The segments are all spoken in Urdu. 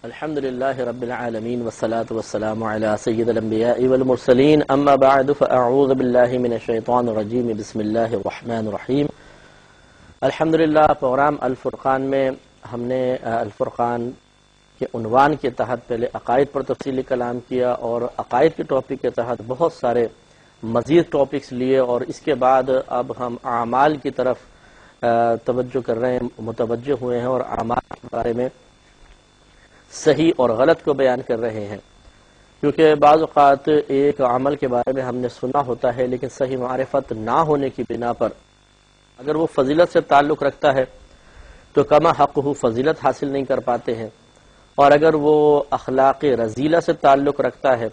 الحمد لله رب العالمين والصلاة والسلام على سيد الأنبياء والمرسلين أما بعد فأعوذ بالله من الشيطان الرجيم بسم الله الرحمن الرحيم الحمدللہ پروگرام الفرقان میں ہم نے الفرقان کے عنوان کے تحت پہلے عقائد پر تفصیلی کلام کیا اور عقائد کے ٹاپک کے تحت بہت سارے مزید ٹاپکس لیے اور اس کے بعد اب ہم اعمال کی طرف توجہ کر رہے ہیں، متوجہ ہوئے ہیں اور اعمال کے بارے میں صحیح اور غلط کو بیان کر رہے ہیں، کیونکہ بعض اوقات ایک عمل کے بارے میں ہم نے سنا ہوتا ہے لیکن صحیح معرفت نہ ہونے کی بنا پر اگر وہ فضیلت سے تعلق رکھتا ہے تو کما حق فضیلت حاصل نہیں کر پاتے ہیں، اور اگر وہ اخلاق رذیلہ سے تعلق رکھتا ہے،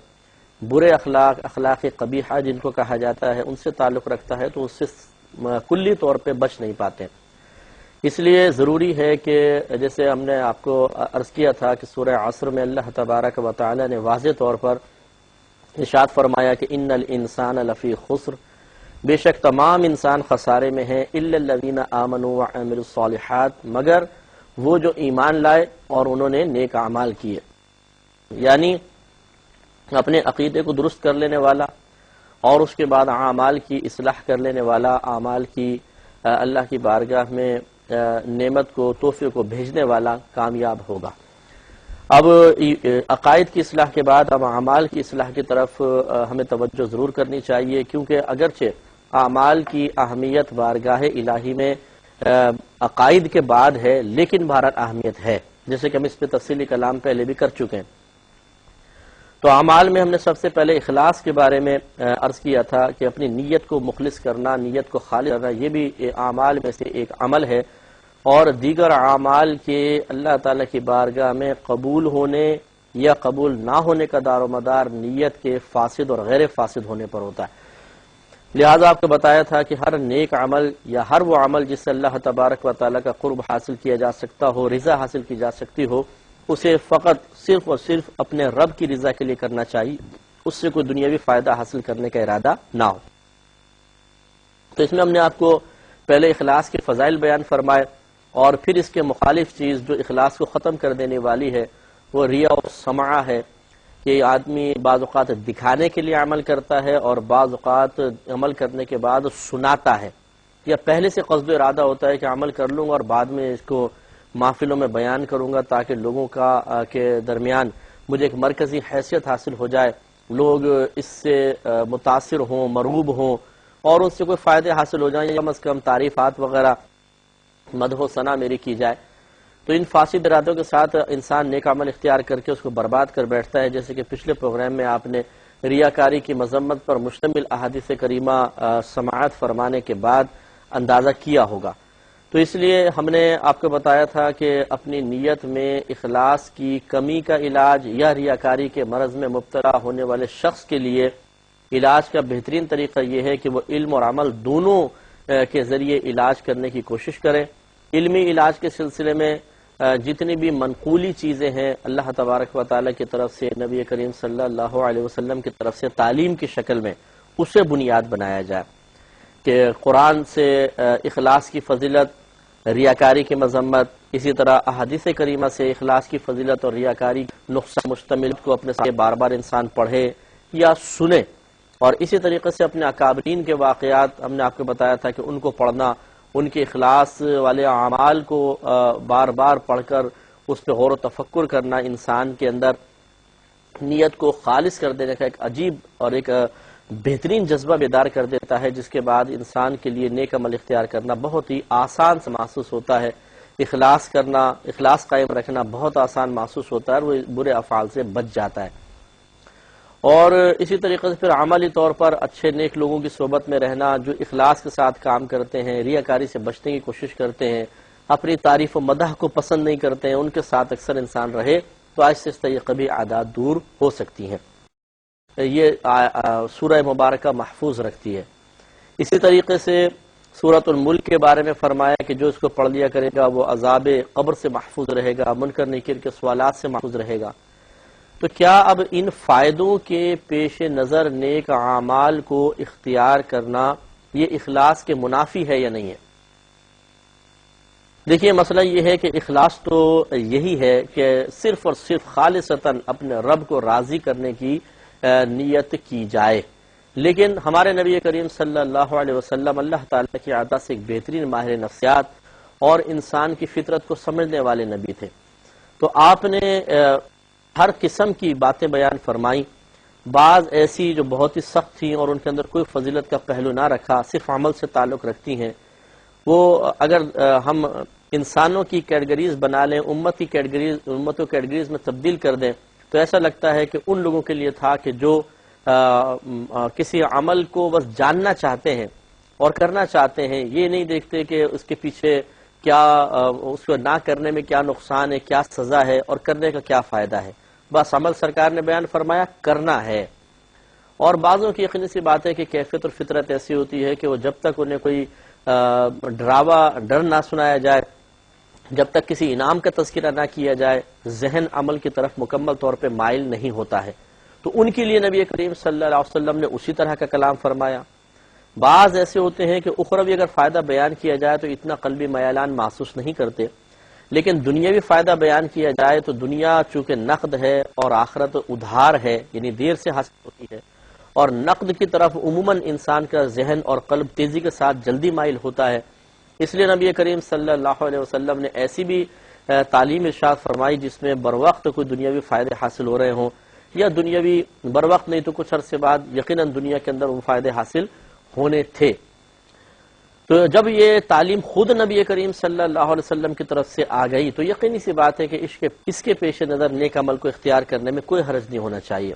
برے اخلاق قبیحہ جن کو کہا جاتا ہے ان سے تعلق رکھتا ہے تو اس سے کلی طور پہ بچ نہیں پاتے۔ اس لیے ضروری ہے کہ جیسے ہم نے آپ کو عرض کیا تھا کہ سورہ عصر میں اللہ تبارک و تعالی نے واضح طور پر ارشاد فرمایا کہ ان الانسان لفی خسر، بے شک تمام انسان خسارے میں ہیں، الا الذین آمنوا وعملوا الصالحات، مگر وہ جو ایمان لائے اور انہوں نے نیک اعمال کیے، یعنی اپنے عقیدے کو درست کر لینے والا اور اس کے بعد اعمال کی اصلاح کر لینے والا، اعمال کی اللہ کی بارگاہ میں نعمت کو تحفے کو بھیجنے والا کامیاب ہوگا۔ اب عقائد کی اصلاح کے بعد اب اعمال کی اصلاح کی طرف ہمیں توجہ ضرور کرنی چاہیے، کیونکہ اگرچہ اعمال کی اہمیت بارگاہ الہی میں عقائد کے بعد ہے لیکن بہرحال اہمیت ہے، جیسے کہ ہم اس پہ تفصیلی کلام پہلے بھی کر چکے ہیں۔ تو اعمال میں ہم نے سب سے پہلے اخلاص کے بارے میں عرض کیا تھا کہ اپنی نیت کو مخلص کرنا، نیت کو خالص کرنا، یہ بھی اعمال میں سے ایک عمل ہے، اور دیگر اعمال کے اللہ تعالیٰ کی بارگاہ میں قبول ہونے یا قبول نہ ہونے کا دار و مدار نیت کے فاسد اور غیر فاسد ہونے پر ہوتا ہے۔ لہذا آپ کو بتایا تھا کہ ہر نیک عمل یا ہر وہ عمل جس سے اللہ تبارک و تعالیٰ کا قرب حاصل کیا جا سکتا ہو، رضا حاصل کی جا سکتی ہو، اسے فقط صرف اور صرف اپنے رب کی رضا کے لیے کرنا چاہیے، اس سے کوئی دنیاوی فائدہ حاصل کرنے کا ارادہ نہ ہو۔ تو اس میں ہم نے آپ کو پہلے اخلاص کے فضائل بیان فرمائے، اور پھر اس کے مخالف چیز جو اخلاص کو ختم کر دینے والی ہے وہ ریا و سمعہ ہے، کہ آدمی بعض اوقات دکھانے کے لیے عمل کرتا ہے اور بعض اوقات عمل کرنے کے بعد سناتا ہے، یا پہلے سے قصد و ارادہ ہوتا ہے کہ عمل کر لوں گا اور بعد میں اس کو محفلوں میں بیان کروں گا تاکہ لوگوں کے درمیان مجھے ایک مرکزی حیثیت حاصل ہو جائے، لوگ اس سے متاثر ہوں، مرغوب ہوں اور ان سے کوئی فائدے حاصل ہو جائیں، یا کم از کم تعریفات وغیرہ مدح و ثنا میری کی جائے۔ تو ان فاسد ارادوں کے ساتھ انسان نیک عمل اختیار کر کے اس کو برباد کر بیٹھتا ہے، جیسے کہ پچھلے پروگرام میں آپ نے ریاکاری کی مذمت پر مشتمل احادیث کریمہ سماعت فرمانے کے بعد اندازہ کیا ہوگا۔ تو اس لیے ہم نے آپ کو بتایا تھا کہ اپنی نیت میں اخلاص کی کمی کا علاج یا ریاکاری کے مرض میں مبتلا ہونے والے شخص کے لیے علاج کا بہترین طریقہ یہ ہے کہ وہ علم اور عمل دونوں کے ذریعے علاج کرنے کی کوشش کریں۔ علمی علاج کے سلسلے میں جتنی بھی منقولی چیزیں ہیں اللہ تبارک و تعالیٰ کی طرف سے، نبی کریم صلی اللہ علیہ وسلم کی طرف سے تعلیم کی شکل میں اسے بنیاد بنایا جائے، کہ قرآن سے اخلاص کی فضیلت، ریاکاری کی مذمت، اسی طرح احادیث کریمہ سے اخلاص کی فضیلت اور ریاکاری نقصہ مشتمل کو اپنے ساتھ بار بار انسان پڑھے یا سنے، اور اسی طریقے سے اپنے اکابرین کے واقعات ہم نے آپ کو بتایا تھا کہ ان کو پڑھنا، ان کے اخلاص والے اعمال کو بار بار پڑھ کر اس پہ غور و تفکر کرنا انسان کے اندر نیت کو خالص کر دینے کا ایک عجیب اور ایک بہترین جذبہ بیدار کر دیتا ہے، جس کے بعد انسان کے لیے نیک عمل اختیار کرنا بہت ہی آسان سے محسوس ہوتا ہے، اخلاص کرنا، اخلاص قائم رکھنا بہت آسان محسوس ہوتا ہے، اور وہ برے افعال سے بچ جاتا ہے۔ اور اسی طریقے سے پھر عملی طور پر اچھے نیک لوگوں کی صحبت میں رہنا، جو اخلاص کے ساتھ کام کرتے ہیں، ریاکاری سے بچنے کی کوشش کرتے ہیں، اپنی تعریف و مدح کو پسند نہیں کرتے ہیں، ان کے ساتھ اکثر انسان رہے تو آہستہ آہستہ یہ کبھی عادات دور ہو سکتی ہیں۔ یہ سورہ مبارکہ محفوظ رکھتی ہے۔ اسی طریقے سے سورۃ الملک کے بارے میں فرمایا کہ جو اس کو پڑھ لیا کرے گا وہ عذاب قبر سے محفوظ رہے گا، منکر نکیر کے سوالات سے محفوظ رہے گا۔ تو کیا اب ان فائدوں کے پیش نظر نیک اعمال کو اختیار کرنا یہ اخلاص کے منافی ہے یا نہیں ہے؟ دیکھیے مسئلہ یہ ہے کہ اخلاص تو یہی ہے کہ صرف اور صرف خالصتاً اپنے رب کو راضی کرنے کی نیت کی جائے. لیکن ہمارے نبی کریم صلی اللہ علیہ وسلم اللہ تعالیٰ کی عطا سے ایک بہترین ماہر نفسیات اور انسان کی فطرت کو سمجھنے والے نبی تھے. تو آپ نے ہر قسم کی باتیں بیان فرمائی. بعض ایسی جو بہت ہی سخت تھیں اور ان کے اندر کوئی فضیلت کا پہلو نہ رکھا، صرف عمل سے تعلق رکھتی ہیں. وہ اگر ہم انسانوں کی کیٹیگریز بنا لیں، امتوں کیٹیگریز میں تبدیل کر دیں، تو ایسا لگتا ہے کہ ان لوگوں کے لیے تھا کہ جو کسی عمل کو بس جاننا چاہتے ہیں اور کرنا چاہتے ہیں، یہ نہیں دیکھتے کہ اس کے پیچھے کیا، اس کو نہ کرنے میں کیا نقصان ہے، کیا سزا ہے اور کرنے کا کیا فائدہ ہے. بس عمل سرکار نے بیان فرمایا کرنا ہے. اور بعضوں کی یقینی سی بات ہے کہ کیفیت اور فطرت ایسی ہوتی ہے کہ وہ جب تک انہیں کوئی ڈر نہ سنایا جائے، جب تک کسی انعام کا تذکرہ نہ کیا جائے، ذہن عمل کی طرف مکمل طور پہ مائل نہیں ہوتا ہے. تو ان کے لیے نبی کریم صلی اللہ علیہ وسلم نے اسی طرح کا کلام فرمایا. بعض ایسے ہوتے ہیں کہ اخروی اگر فائدہ بیان کیا جائے تو اتنا قلبی میلان محسوس نہیں کرتے، لیکن دنیاوی فائدہ بیان کیا جائے تو دنیا چونکہ نقد ہے اور آخرت ادھار ہے، یعنی دیر سے حاصل ہوتی ہے، اور نقد کی طرف عموماً انسان کا ذہن اور قلب تیزی کے ساتھ جلدی مائل ہوتا ہے. اس لیے نبی کریم صلی اللہ علیہ وسلم نے ایسی بھی تعلیم ارشاد فرمائی جس میں بروقت کوئی دنیاوی فائدے حاصل ہو رہے ہوں، یا دنیاوی بروقت نہیں تو کچھ عرصے بعد یقیناً دنیا کے اندر وہ فائدے حاصل ہونے تھے. تو جب یہ تعلیم خود نبی کریم صلی اللہ علیہ وسلم کی طرف سے آ گئی تو یقینی سی بات ہے کہ اس کے پیش نظر نیک عمل کو اختیار کرنے میں کوئی حرج نہیں ہونا چاہیے.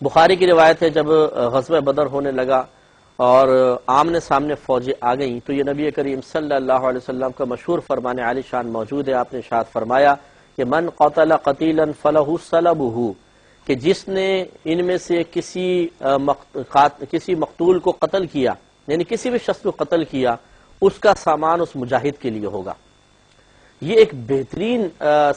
بخاری کی روایت ہے، جب غزوہ بدر ہونے لگا اور آمنے سامنے فوجیں آ گئیں تو یہ نبی کریم صلی اللہ علیہ وسلم کا مشہور فرمان عالی شان موجود ہے. آپ نے ارشاد فرمایا کہ من قتل قتیلا فلہ صلبہ، کہ جس نے ان میں سے کسی مقتول کو قتل کیا، یعنی کسی بھی شخص کو قتل کیا، اس کا سامان اس مجاہد کے لیے ہوگا. یہ ایک بہترین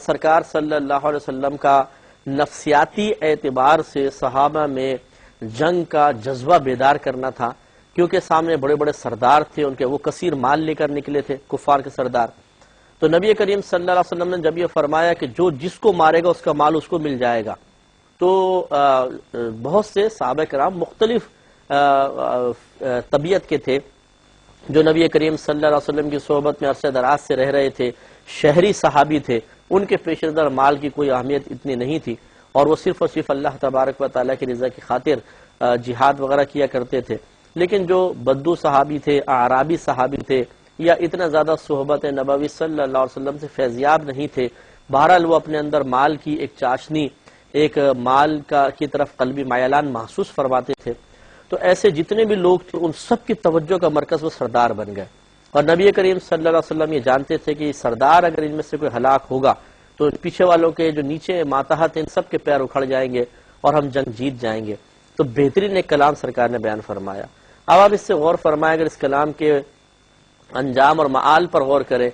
سرکار صلی اللہ علیہ وسلم کا نفسیاتی اعتبار سے صحابہ میں جنگ کا جذبہ بیدار کرنا تھا، کیونکہ سامنے بڑے بڑے سردار تھے، ان کے وہ کثیر مال لے کر نکلے تھے کفار کے سردار. تو نبی کریم صلی اللہ علیہ وسلم نے جب یہ فرمایا کہ جو جس کو مارے گا اس کا مال اس کو مل جائے گا، تو بہت سے صحابہ کرام مختلف طبیعت کے تھے جو نبی کریم صلی اللہ علیہ وسلم کی صحبت میں عرصہ دراز سے رہ رہے تھے، شہری صحابی تھے، ان کے پیش نظر مال کی کوئی اہمیت اتنی نہیں تھی اور وہ صرف اور صرف اللہ تبارک و تعالیٰ کی رضا کی خاطر جہاد وغیرہ کیا کرتے تھے. لیکن جو بدو صحابی تھے، اعرابی صحابی تھے، یا اتنا زیادہ صحبت نبوی صلی اللہ علیہ وسلم سے فیضیاب نہیں تھے، بہرحال وہ اپنے اندر مال کی ایک چاشنی، ایک مال کی طرف قلبی میلان محسوس فرماتے تھے. تو ایسے جتنے بھی لوگ تھے ان سب کی توجہ کا مرکز وہ سردار بن گئے. اور نبی کریم صلی اللہ علیہ وسلم یہ جانتے تھے کہ سردار اگر ان میں سے کوئی ہلاک ہوگا تو پیچھے والوں کے جو نیچے ماتحت ان سب کے پیر اکھڑ جائیں گے اور ہم جنگ جیت جائیں گے. تو بہترین ایک کلام سرکار نے بیان فرمایا. اب آپ اس سے غور فرمائیں، اگر اس کلام کے انجام اور معال پر غور کریں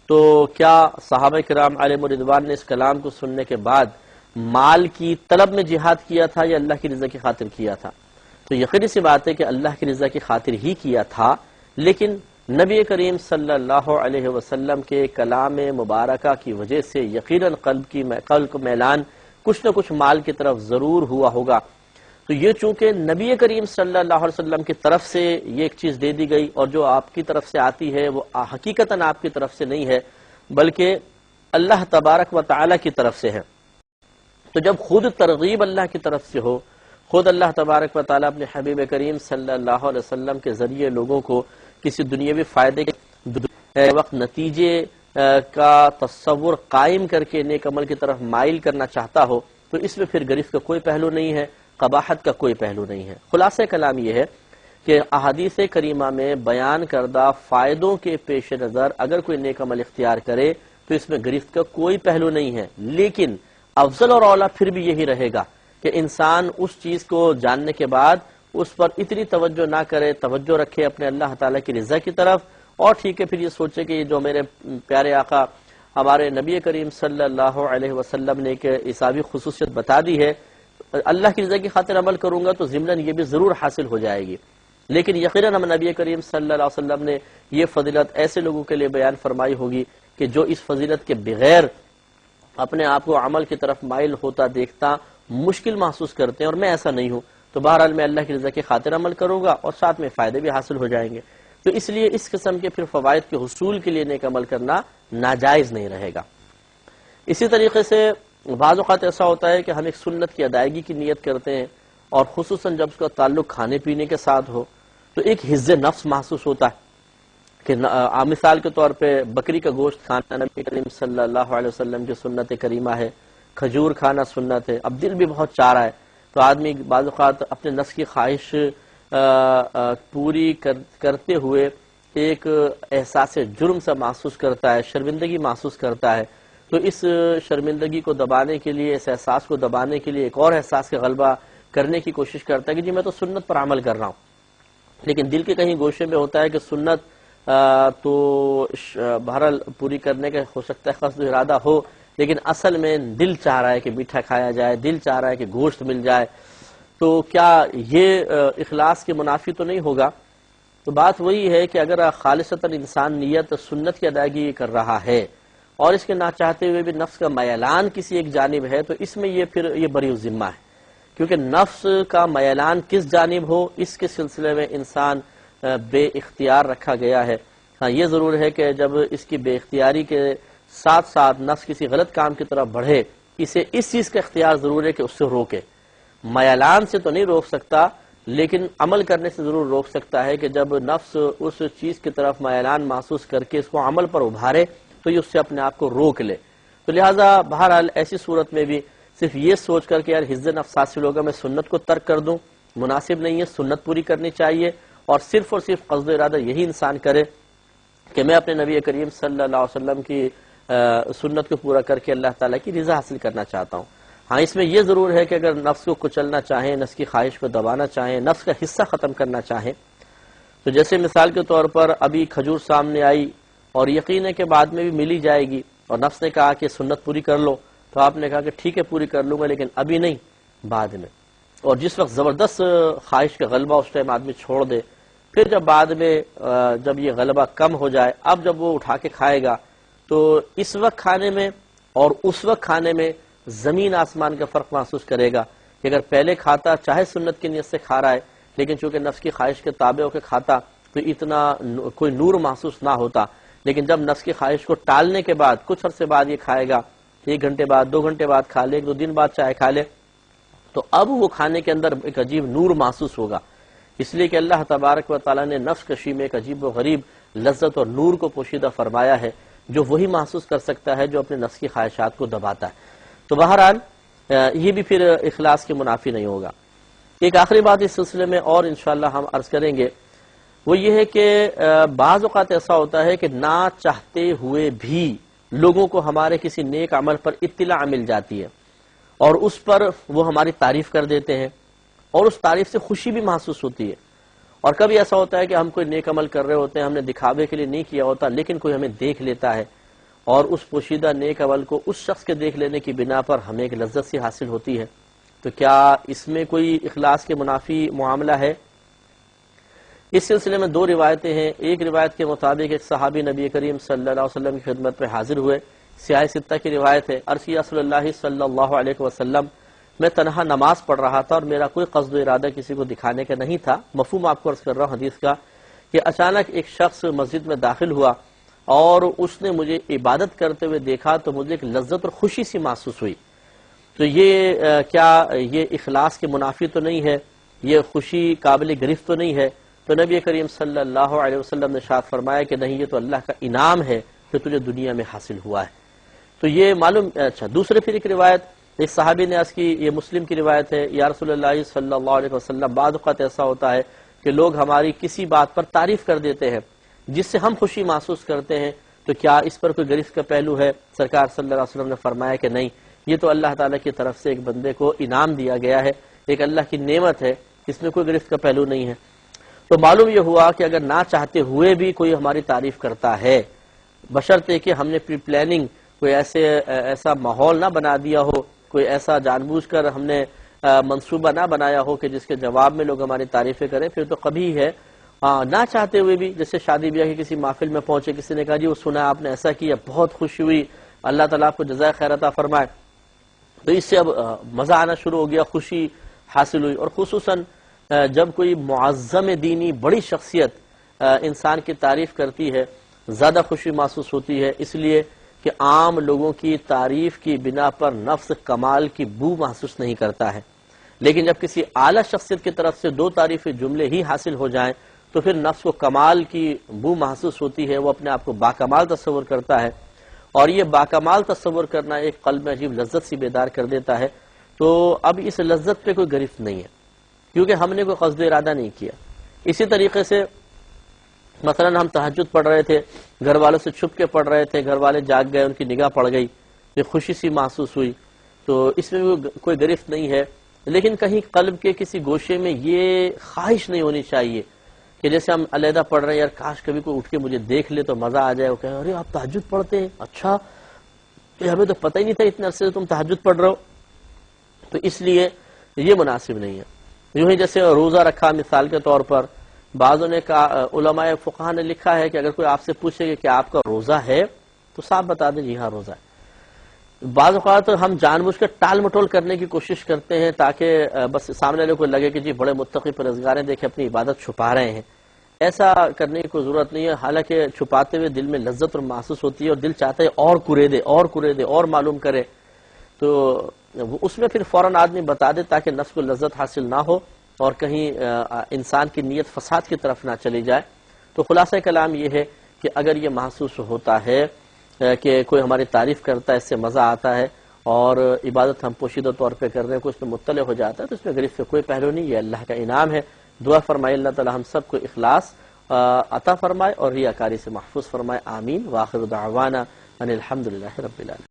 تو کیا صحابہ کرام علیہ رضوان نے اس کلام کو سننے کے بعد مال کی طلب میں جہاد کیا تھا یا اللہ کی رضا کی خاطر کیا تھا؟ تو یقینی سی بات ہے کہ اللہ کی رضا کی خاطر ہی کیا تھا، لیکن نبی کریم صلی اللہ علیہ وسلم کے کلام مبارکہ کی وجہ سے یقیناً قلب کو میلان کچھ نہ کچھ مال کی طرف ضرور ہوا ہوگا. تو یہ چونکہ نبی کریم صلی اللہ علیہ وسلم کی طرف سے یہ ایک چیز دے دی گئی اور جو آپ کی طرف سے آتی ہے وہ حقیقتاً آپ کی طرف سے نہیں ہے بلکہ اللہ تبارک و تعالیٰ کی طرف سے ہے. تو جب خود ترغیب اللہ کی طرف سے ہو، خود اللہ تبارک و تعالیٰ اپنے حبیب کریم صلی اللہ علیہ وسلم کے ذریعے لوگوں کو کسی دنیاوی فائدے کے وقت نتیجے کا تصور قائم کر کے نیک عمل کی طرف مائل کرنا چاہتا ہو تو اس میں پھر گرفت کا کوئی پہلو نہیں ہے، قباحت کا کوئی پہلو نہیں ہے. خلاصہ کلام یہ ہے کہ احادیث کریمہ میں بیان کردہ فائدوں کے پیش نظر اگر کوئی نیک عمل اختیار کرے تو اس میں گرفت کا کوئی پہلو نہیں ہے، لیکن افضل اور اولا پھر بھی یہی رہے گا کہ انسان اس چیز کو جاننے کے بعد اس پر اتنی توجہ نہ کرے، توجہ رکھے اپنے اللہ تعالیٰ کی رضا کی طرف، اور ٹھیک ہے پھر یہ سوچے کہ یہ جو میرے پیارے آقا ہمارے نبی کریم صلی اللہ علیہ وسلم نے ایک عیساوی خصوصیت بتا دی ہے، اللہ کی رضا کی خاطر عمل کروں گا تو ضمناً یہ بھی ضرور حاصل ہو جائے گی. لیکن یقیناً ہم نبی کریم صلی اللہ علیہ وسلم نے یہ فضیلت ایسے لوگوں کے لیے بیان فرمائی ہوگی کہ جو اس فضیلت کے بغیر اپنے آپ کو عمل کی طرف مائل ہوتا دیکھتا مشکل محسوس کرتے ہیں، اور میں ایسا نہیں ہوں، تو بہرحال میں اللہ کی رضا کی خاطر عمل کروں گا اور ساتھ میں فائدے بھی حاصل ہو جائیں گے۔ تو اس لیے اس قسم کے پھر فوائد کے حصول کے لیے نیک عمل کرنا ناجائز نہیں رہے گا۔ اسی طریقے سے بعض اوقات ایسا ہوتا ہے کہ ہم ایک سنت کی ادائیگی کی نیت کرتے ہیں، اور خصوصاً جب اس کا تعلق کھانے پینے کے ساتھ ہو تو ایک حظ نفس محسوس ہوتا ہے کہ مثال کے طور پہ بکری کا گوشت کھانا نبی کریم صلی اللہ علیہ وسلم کی سنت کریمہ ہے، کھجور کھانا سنت ہے، اب دل بھی بہت چاہ رہا ہے تو آدمی بعض اوقات اپنے نفس کی خواہش پوری کرتے ہوئے ایک احساس جرم سا محسوس کرتا ہے، شرمندگی محسوس کرتا ہے، تو اس شرمندگی کو دبانے کے لیے، اس احساس کو دبانے کے لیے ایک اور احساس کا غلبہ کرنے کی کوشش کرتا ہے کہ جی میں تو سنت پر عمل کر رہا ہوں، لیکن دل کے کہیں گوشے میں ہوتا ہے کہ سنت تو بہرحال پوری کرنے کا ہو سکتا ہے قصد و ارادہ ہو، لیکن اصل میں دل چاہ رہا ہے کہ میٹھا کھایا جائے، دل چاہ رہا ہے کہ گوشت مل جائے، تو کیا یہ اخلاص کے منافی تو نہیں ہوگا؟ تو بات وہی ہے کہ اگر خالصتاً انسان نیت سنت کی ادائیگی کر رہا ہے اور اس کے نہ چاہتے ہوئے بھی نفس کا میلان کسی ایک جانب ہے، تو اس میں یہ پھر یہ بری ذمہ ہے، کیونکہ نفس کا میلان کس جانب ہو اس کے سلسلے میں انسان بے اختیار رکھا گیا ہے۔ ہاں یہ ضرور ہے کہ جب اس کی بے اختیاری کے ساتھ ساتھ نفس کسی غلط کام کی طرف بڑھے، اسے اس چیز کا اختیار ضرور ہے کہ اس سے روکے، میلان سے تو نہیں روک سکتا لیکن عمل کرنے سے ضرور روک سکتا ہے کہ جب نفس اس چیز کی طرف میلان محسوس کر کے اس کو عمل پر ابھارے تو یہ اس سے اپنے آپ کو روک لے۔ تو لہٰذا بہرحال ایسی صورت میں بھی صرف یہ سوچ کر کہ یار حفظ نفس حاصل ہوگا میں سنت کو ترک کر دوں، مناسب نہیں ہے، سنت پوری کرنی چاہیے، اور صرف قصد و ارادہ یہی انسان کرے کہ میں اپنے نبی کریم صلی اللہ علیہ وسلم کی سنت کو پورا کر کے اللہ تعالیٰ کی رضا حاصل کرنا چاہتا ہوں۔ ہاں اس میں یہ ضرور ہے کہ اگر نفس کو کچلنا چاہیں، نفس کی خواہش کو دبانا چاہیں، نفس کا حصہ ختم کرنا چاہیں، تو جیسے مثال کے طور پر ابھی کھجور سامنے آئی اور یقین ہے کہ بعد میں بھی ملی جائے گی، اور نفس نے کہا کہ سنت پوری کر لو، تو آپ نے کہا کہ ٹھیک ہے پوری کر لوں گا لیکن ابھی نہیں، بعد میں، اور جس وقت زبردست خواہش کا غلبہ اس ٹائم آدمی چھوڑ دے، پھر جب بعد میں جب یہ غلبہ کم ہو جائے، اب جب وہ اٹھا کے کھائے گا تو اس وقت کھانے میں اور اس وقت کھانے میں زمین آسمان کا فرق محسوس کرے گا کہ اگر پہلے کھاتا چاہے سنت کی نیت سے کھا رہا ہے لیکن چونکہ نفس کی خواہش کے تابع ہو کے کھاتا تو اتنا کوئی نور محسوس نہ ہوتا، لیکن جب نفس کی خواہش کو ٹالنے کے بعد کچھ عرصے بعد یہ کھائے گا، 1 گھنٹے بعد 2 گھنٹے بعد کھا لے، 2 دن بعد چاہے کھا لے، تو اب وہ کھانے کے اندر ایک عجیب نور محسوس ہوگا، اس لیے کہ اللہ تبارک و تعالیٰ نے نفس کشی میں ایک عجیب و غریب لذت اور نور کو پوشیدہ فرمایا ہے جو وہی محسوس کر سکتا ہے جو اپنے نفس کی خواہشات کو دباتا ہے۔ تو بہرحال یہ بھی پھر اخلاص کے منافی نہیں ہوگا۔ ایک آخری بات اس سلسلے میں اور انشاءاللہ ہم عرض کریں گے، وہ یہ ہے کہ بعض اوقات ایسا ہوتا ہے کہ نہ چاہتے ہوئے بھی لوگوں کو ہمارے کسی نیک عمل پر اطلاع مل جاتی ہے اور اس پر وہ ہماری تعریف کر دیتے ہیں اور اس تعریف سے خوشی بھی محسوس ہوتی ہے، اور کبھی ایسا ہوتا ہے کہ ہم کوئی نیک عمل کر رہے ہوتے ہیں، ہم نے دکھاوے کے لیے نہیں کیا ہوتا لیکن کوئی ہمیں دیکھ لیتا ہے اور اس پوشیدہ نیک عمل کو اس شخص کے دیکھ لینے کی بنا پر ہمیں ایک لذت سی حاصل ہوتی ہے، تو کیا اس میں کوئی اخلاص کے منافی معاملہ ہے؟ اس سلسلے میں 2 روایتیں ہیں۔ ایک روایت کے مطابق ایک صحابی نبی کریم صلی اللہ علیہ وسلم کی خدمت میں حاضر ہوئے، سیاہ ستہ کی روایت ہے، عرض کیا رسول اللہ صلی اللہ علیہ وسلم میں تنہا نماز پڑھ رہا تھا اور میرا کوئی قصد و ارادہ کسی کو دکھانے کا نہیں تھا، مفہوم آپ کو عرض کر رہا ہوں حدیث کا، کہ اچانک ایک شخص مسجد میں داخل ہوا اور اس نے مجھے عبادت کرتے ہوئے دیکھا تو مجھے ایک لذت اور خوشی سی محسوس ہوئی، تو یہ کیا یہ اخلاص کے منافی تو نہیں ہے، یہ خوشی قابل گرفت تو نہیں ہے؟ تو نبی کریم صلی اللہ علیہ وسلم نے ارشاد فرمایا کہ نہیں، یہ تو اللہ کا انعام ہے جو تجھے دنیا میں حاصل ہوا ہے۔ تو یہ معلوم اچھا دوسرے پھر ایک روایت ایک صحابی نے عرض کی، یہ مسلم کی روایت ہے، یا رسول اللہ صلی اللہ علیہ وسلم بعض اوقات ایسا ہوتا ہے کہ لوگ ہماری کسی بات پر تعریف کر دیتے ہیں جس سے ہم خوشی محسوس کرتے ہیں، تو کیا اس پر کوئی گرفت کا پہلو ہے؟ سرکار صلی اللہ علیہ وسلم نے فرمایا کہ نہیں، یہ تو اللہ تعالیٰ کی طرف سے ایک بندے کو انعام دیا گیا ہے، ایک اللہ کی نعمت ہے، اس میں کوئی گرفت کا پہلو نہیں ہے۔ تو معلوم یہ ہوا کہ اگر نہ چاہتے ہوئے بھی کوئی ہماری تعریف کرتا ہے، بشرطے کہ ہم نے پری پلاننگ کوئی ایسا ماحول نہ بنا دیا ہو، کوئی ایسا جان بوجھ کر ہم نے منصوبہ نہ بنایا ہو کہ جس کے جواب میں لوگ ہماری تعریفیں کریں، پھر تو قبیح ہے۔ نہ چاہتے ہوئے بھی، جیسے شادی بیاہ کی کسی محفل میں پہنچے، کسی نے کہا جی وہ سنا آپ نے ایسا کیا، بہت خوشی ہوئی، اللہ تعالیٰ آپ کو جزائے خیر عطا فرمائے، تو اس سے اب مزہ آنا شروع ہو گیا، خوشی حاصل ہوئی۔ اور خصوصاً جب کوئی معظم دینی بڑی شخصیت انسان کی تعریف کرتی ہے، زیادہ خوشی محسوس ہوتی ہے، اس لیے کہ عام لوگوں کی تعریف کی بنا پر نفس کمال کی بو محسوس نہیں کرتا ہے، لیکن جب کسی اعلیٰ شخصیت کی طرف سے دو تعریفی جملے ہی حاصل ہو جائیں تو پھر نفس کو کمال کی بو محسوس ہوتی ہے، وہ اپنے آپ کو باکمال تصور کرتا ہے، اور یہ باکمال تصور کرنا ایک قلب میں عجیب لذت سی بیدار کر دیتا ہے۔ تو اب اس لذت پہ کوئی گرفت نہیں ہے، کیونکہ ہم نے کوئی قصد ارادہ نہیں کیا۔ اسی طریقے سے مثلا ہم تہجد پڑھ رہے تھے، گھر والوں سے چھپ کے پڑھ رہے تھے، گھر والے جاگ گئے، ان کی نگاہ پڑ گئی، یہ خوشی سی محسوس ہوئی، تو اس میں کوئی گرفت نہیں ہے، لیکن کہیں قلب کے کسی گوشے میں یہ خواہش نہیں ہونی چاہیے کہ جیسے ہم علیحدہ پڑھ رہے ہیں، یار کاش کبھی کوئی اٹھ کے مجھے دیکھ لے تو مزہ آ جائے، وہ کہے ارے آپ تہجد پڑھتے ہیں، اچھا ہمیں تو پتہ ہی نہیں تھا اتنے عرصے سے تم تہجد پڑھ رہے ہو، تو اس لیے یہ مناسب نہیں ہے۔ یوں ہی جیسے روزہ رکھا مثال کے طور پر، بعضوں نے کہا، علماء فقہا نے لکھا ہے کہ اگر کوئی آپ سے پوچھے کہ آپ کا روزہ ہے تو صاف بتا دیں جی ہاں روزہ ہے۔ بعض اوقات ہم جان بوجھ کر ٹال مٹول کرنے کی کوشش کرتے ہیں تاکہ بس سامنے والے کو لگے کہ جی بڑے متقی پرہیزگار ہیں، دیکھیں اپنی عبادت چھپا رہے ہیں۔ ایسا کرنے کی کوئی ضرورت نہیں ہے، حالانکہ چھپاتے ہوئے دل میں لذت اور محسوس ہوتی ہے، اور دل چاہتا ہے اور کرے دے اور کرے دے اور معلوم کرے، تو اس میں پھر فوراً آدمی بتا دے تاکہ نفس کو لذت حاصل نہ ہو اور کہیں انسان کی نیت فساد کی طرف نہ چلی جائے۔ تو خلاصہ کلام یہ ہے کہ اگر یہ محسوس ہوتا ہے کہ کوئی ہماری تعریف کرتا ہے، اس سے مزہ آتا ہے، اور عبادت ہم پوشیدہ طور پہ کر رہے ہیں، کوئی اس پہ مطلع ہو جاتا ہے، تو اس میں غریب سے کوئی پہلو نہیں، یہ اللہ کا انعام ہے۔ دعا فرمائے اللہ تعالی ہم سب کو اخلاص عطا فرمائے اور ریاکاری سے محفوظ فرمائے، آمین۔ وآخر دعوانا ان الحمدللہ رب العالمین۔